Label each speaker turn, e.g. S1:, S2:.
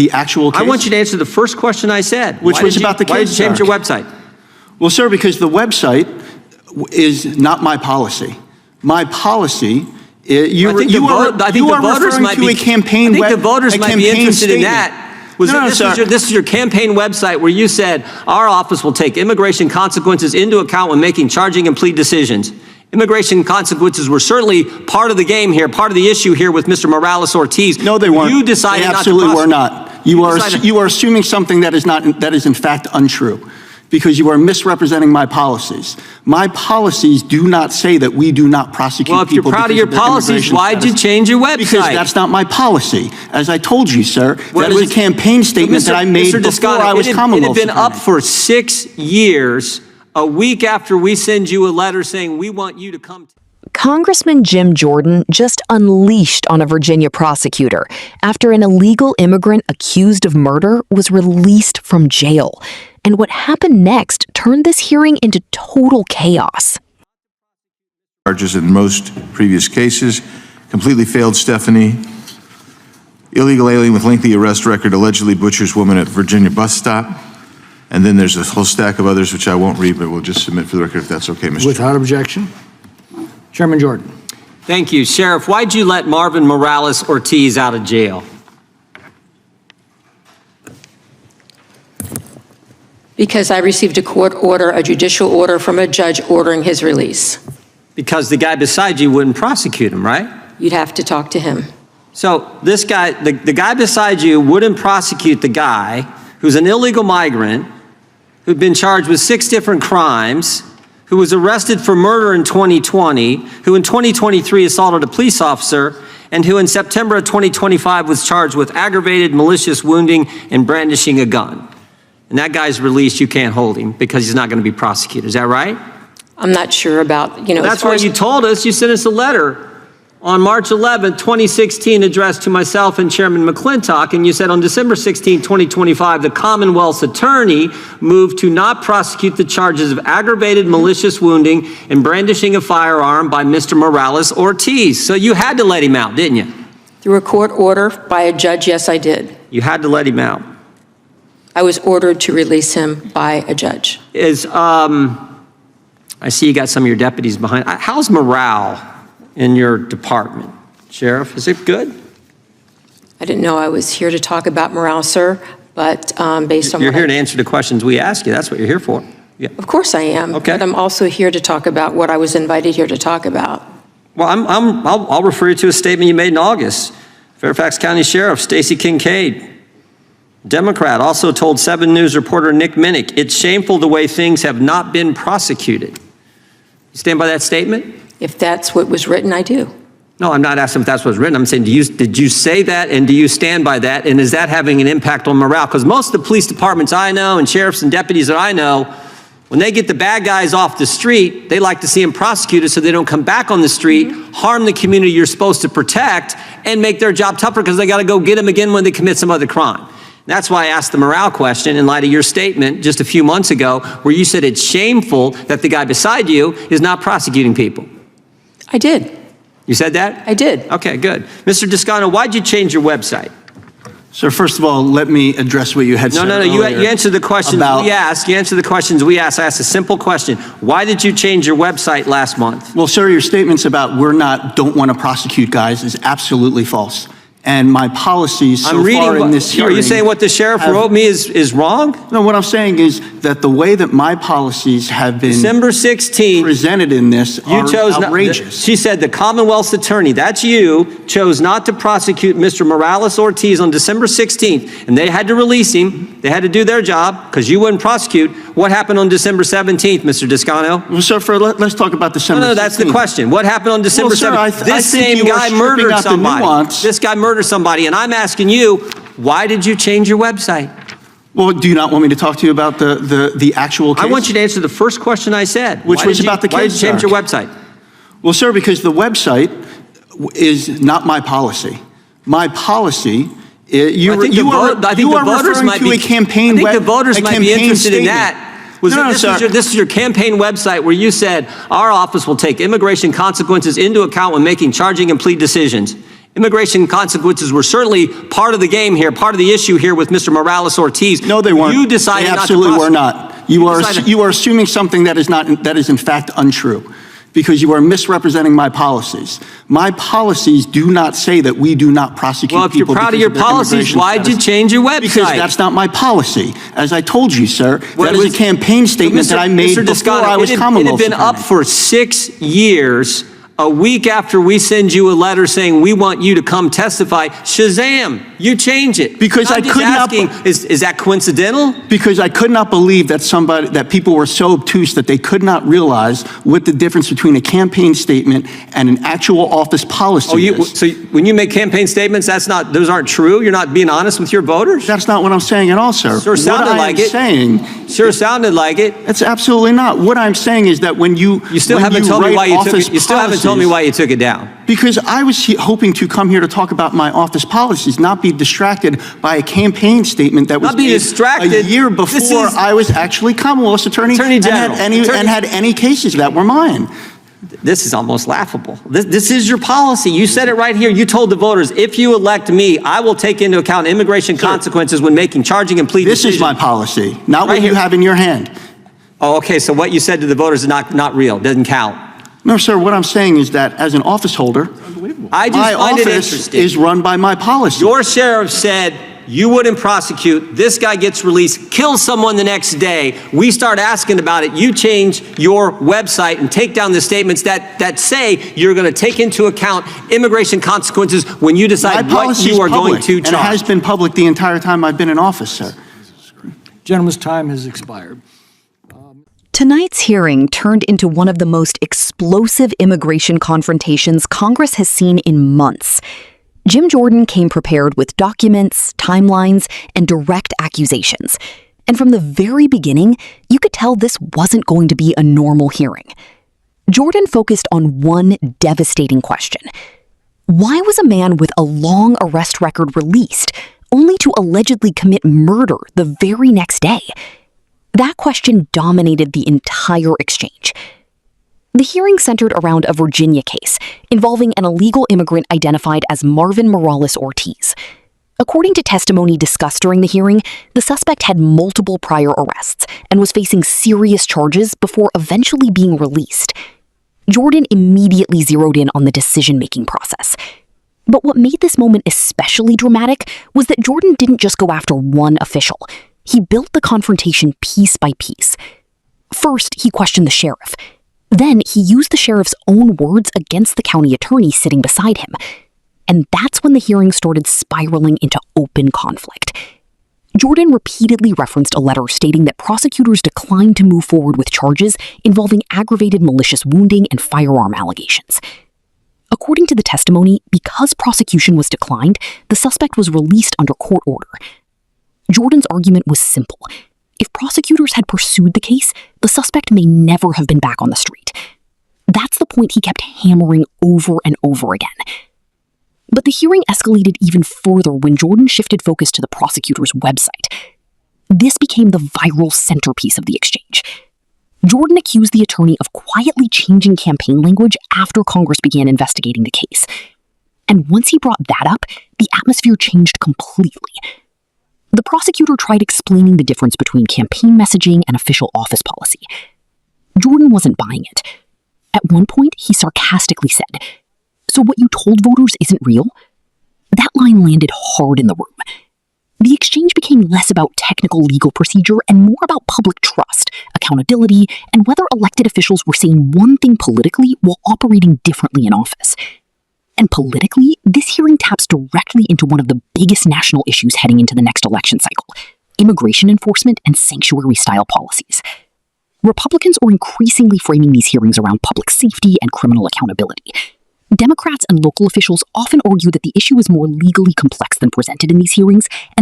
S1: The actual case?
S2: I want you to answer the first question I said.
S1: Which was about the case,
S2: Why did you change
S1: sir?
S2: your website?
S1: Well, sir, because the website is not my policy. My policy, you are referring to a campaign.
S2: I think the voters might be interested in that. This is your campaign website where you said, our office will take immigration consequences into account when making charging and plea decisions. Immigration consequences were certainly part of the game here, part of the issue here with Mr. Morales-Ortiz.
S1: No, they weren't.
S2: You decided
S1: they
S2: not to
S1: absolutely
S2: prosecute.
S1: were not. You are assuming something that is in fact untrue, because you are misrepresenting my policies. My policies do not say that we do not prosecute
S2: Well, if you're
S1: people
S2: proud of
S1: because
S2: your
S1: of their
S2: policies,
S1: immigration
S2: why'd you
S1: status.
S2: change your website?
S1: Because that's not my policy. As I told you, sir, that was a campaign statement that I made before I was Commonwealth
S2: It had been up
S1: Attorney.
S2: for 6 years, a week after we send you a letter saying we want you to come.
S3: Congressman Jim Jordan just unleashed on a Virginia prosecutor after an illegal immigrant accused of murder was released from jail. And what happened next turned this hearing into total chaos.
S4: Charges in most previous cases. Completely failed Stephanie. Illegal alien with lengthy arrest record allegedly butchers woman at Virginia bus stop. And then there's a whole stack of others which I won't read, but we'll just submit for the record if that's okay, Mr.
S5: Without objection. Chairman Jordan.
S2: Thank you. Sheriff, why'd you let Marvin Morales-Ortiz out of jail?
S6: Because I received a court order, a judicial order from a judge ordering his release.
S2: Because the guy beside you wouldn't prosecute him, right?
S6: You'd have to talk to him.
S2: So this guy, the guy beside you wouldn't prosecute the guy who's an illegal migrant, who'd been charged with 6 different crimes, who was arrested for murder in 2020, who in 2023 assaulted a police officer, and who in September of 2025 was charged with aggravated malicious wounding and brandishing a gun. And that guy's released, you can't hold him because he's not going to be prosecuted. Is that right?
S6: I'm not sure about,
S2: That's what you told us. You sent us a letter on March 11, 2016, addressed to myself and Chairman McClintock, and you said on December 16, 2025, the Commonwealth's attorney moved to not prosecute the charges of aggravated malicious wounding and brandishing a firearm by Mr. Morales-Ortiz. So you had to let him out, didn't you?
S6: Through a court order by a judge, yes, I did.
S2: You had to let him out.
S6: I was ordered to release him by a judge.
S2: I see you got some of your deputies behind. How's morale in your department, Sheriff? Is it good?
S6: I didn't know I was here to talk about morale, sir, but based on
S2: You're here to answer the questions we ask you. That's what you're here for. Yeah.
S6: Of course I am.
S2: Okay.
S6: But I'm also here to talk about what I was invited here to talk about.
S2: Well, I'll refer you to a statement you made in August. Fairfax County Sheriff Stacy Kincaid, Democrat, also told 7 News reporter Nick Minnick, it's shameful the way things have not been prosecuted. You stand by that statement?
S6: If that's what was written, I do.
S2: No, I'm not asking if that's what's written. I'm saying, did you say that, and do you stand by that, and is that having an impact on morale? Because most of the police departments I know and sheriffs and deputies that I know, when they get the bad guys off the street, they like to see them prosecuted so they don't come back on the street, harm the community you're supposed to protect, and make their job tougher because they got to go get them again when they commit some other crime. That's why I asked the morale question in light of your statement just a few months ago where you said it's shameful that the guy beside you is not prosecuting people.
S6: I did.
S2: You said that?
S6: I did.
S2: Okay, good. Mr. Descano, why'd you change your website?
S1: Sir, first of all, let me address what you had said
S2: No. You answered the questions we asked. You answered the questions we asked. I asked a simple question. Why did you change your website last month?
S1: Well, sir, your statements about don't want to prosecute guys is absolutely false. And my policies so far in this hearing...
S2: Are you saying what the sheriff wrote me is wrong?
S1: No, what I'm saying is that the way that my policies have been
S2: December 16th,
S1: presented in this are outrageous.
S2: She said the Commonwealth's attorney, that's you, chose not to prosecute Mr. Morales-Ortiz on December 16th, and they had to release him. They had to do their job because you wouldn't prosecute. What happened on December 17th, Mr. Descano?
S1: Well, sir, let's talk about December 16th.
S2: No, that's the question. What happened on December 17th? This same guy murdered somebody. This guy murdered somebody, and I'm asking you, why did you change your website?
S1: Well, do you not want me to talk to you about the actual case?
S2: I want you to answer the first question I said.
S1: Which was about the case,
S2: Why did you change your website?
S1: Well, sir, because the website is not my policy. My policy, you are referring to a campaign.
S2: I think the voters might be interested in that. This is your campaign website where you said, our office will take immigration consequences into account when making charging and plea decisions. Immigration consequences were certainly part of the game here, part of the issue here with Mr. Morales-Ortiz.
S1: No, they weren't.
S2: You decided
S1: they
S2: not to
S1: absolutely were
S2: prosecute.
S1: not. You are assuming something that is in fact untrue, because you are misrepresenting my policies. My policies do not say that we do not prosecute people.
S2: Well, if you're proud of your policies, why'd you change your website?
S1: Because that's not my policy. As I told you, sir, that is a campaign statement that I made before I was Commonwealth
S2: It had been up for 6 years. A week after we send you a letter saying we want you to come testify, shazam, you change it.
S1: Because I could not.
S2: Is that coincidental?
S1: Because I could not believe that people were so obtuse that they could not realize what the difference between a campaign statement and an actual office policy is.
S2: So when you make campaign statements, those aren't true? You're not being honest with your voters?
S1: That's not what I'm saying at all, sir.
S2: Sure sounded like it. Sure sounded like it.
S1: It's absolutely not. What I'm saying is that when you
S2: still haven't told me why you took it down.
S1: Because I was hoping to come here to talk about my office policies, not be distracted by a campaign statement that was made a year before I was actually Commonwealth's Attorney General and had any cases that were mine.
S2: This is almost laughable. This is your policy. You said it right here. You told the voters, if you elect me, I will take into account immigration consequences when making charging and plea decisions.
S1: This is my policy, not what you have in your hand.
S2: Oh, okay, so what you said to the voters is not real, doesn't count.
S1: No, sir, what I'm saying is that as an office holder, my office is run by my policy.
S2: Your sheriff said you wouldn't prosecute. This guy gets released, kills someone the next day. We start asking about it. You change your website and take down the statements that say you're going to take into account immigration consequences when you decide what you are going to charge.
S1: And it has been public the entire time I've been in office, sir.
S5: Gentleman's time has expired.
S3: Tonight's hearing turned into one of the most explosive immigration confrontations Congress has seen in months. Jim Jordan came prepared with documents, timelines, and direct accusations. And from the very beginning, you could tell this wasn't going to be a normal hearing. Jordan focused on one devastating question. Why was a man with a long arrest record released, only to allegedly commit murder the very next day? That question dominated the entire exchange. The hearing centered around a Virginia case involving an illegal immigrant identified as Marvin Morales-Ortiz. According to testimony discussed during the hearing, the suspect had multiple prior arrests and was facing serious charges before eventually being released. Jordan immediately zeroed in on the decision-making process. But what made this moment especially dramatic was that Jordan didn't just go after one official. He built the confrontation piece by piece. First, he questioned the sheriff. Then, he used the sheriff's own words against the county attorney sitting beside him. And that's when the hearing started spiraling into open conflict. Jordan repeatedly referenced a letter stating that prosecutors declined to move forward with charges involving aggravated malicious wounding and firearm allegations. According to the testimony, because prosecution was declined, the suspect was released under court order. Jordan's argument was simple. If prosecutors had pursued the case, the suspect may never have been back on the street. That's the point he kept hammering over and over again. But the hearing escalated even further when Jordan shifted focus to the prosecutor's website. This became the viral centerpiece of the exchange. Jordan accused the attorney of quietly changing campaign language after Congress began investigating the case. And once he brought that up, the atmosphere changed completely. The prosecutor tried explaining the difference between campaign messaging and official office policy. Jordan wasn't buying it. At one point, he sarcastically said, "So what you told voters isn't real?" That line landed hard in the room. The exchange became less about technical legal procedure and more about public trust, accountability, and whether elected officials were saying one thing politically while operating differently in office. And politically, this hearing taps directly into one of the biggest national issues heading into the next election cycle: immigration enforcement and sanctuary-style policies. Republicans are increasingly framing these hearings around public safety and criminal accountability. Democrats and local officials often argue that the issue is more legally complex than presented in these hearings, and